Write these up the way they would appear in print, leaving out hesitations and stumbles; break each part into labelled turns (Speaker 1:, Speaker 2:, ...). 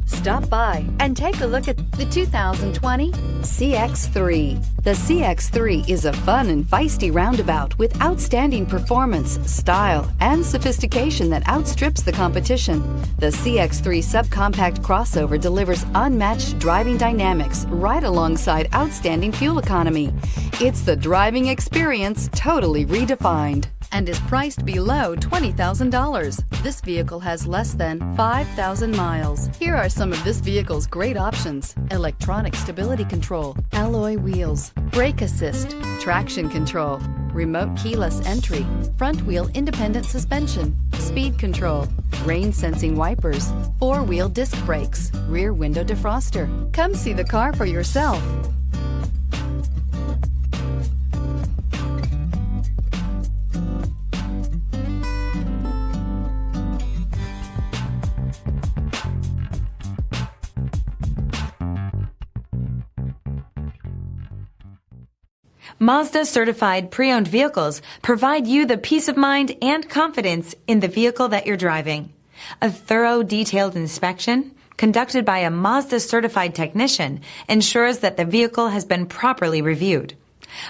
Speaker 1: Stop by and take a look at the 2020 CX-3. The CX-3 is a fun and feisty roundabout with outstanding performance, style, and sophistication that outstrips the competition. The CX-3 subcompact crossover delivers unmatched driving dynamics right alongside outstanding fuel economy. It's the driving experience totally redefined and is priced below $20,000. This vehicle has less than 5,000 miles. Here are some of this vehicle's great options: electronic stability control, alloy wheels, brake assist, traction control, remote keyless entry, front wheel independent suspension, speed control, rain sensing wipers, four-wheel disc brakes, rear window defroster. Come see the car for yourself.
Speaker 2: Mazda certified pre-owned vehicles provide you the peace of mind and confidence in the vehicle that you're driving. A thorough, detailed inspection conducted by a Mazda certified technician ensures that the vehicle has been properly reviewed.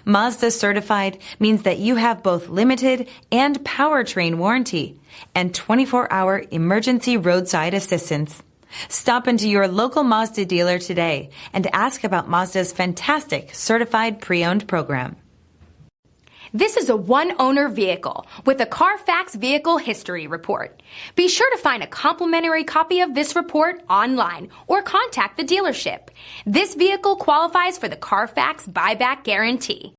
Speaker 2: Mazda certified means that you have both limited and powertrain warranty and 24-hour emergency roadside assistance. Stop into your local Mazda dealer today and ask about Mazda's fantastic certified pre-owned program.
Speaker 3: This is a one-owner vehicle with a Carfax Vehicle History Report. Be sure to find a complimentary copy of this report online or contact the dealership. This vehicle qualifies for the Carfax Buyback Guarantee.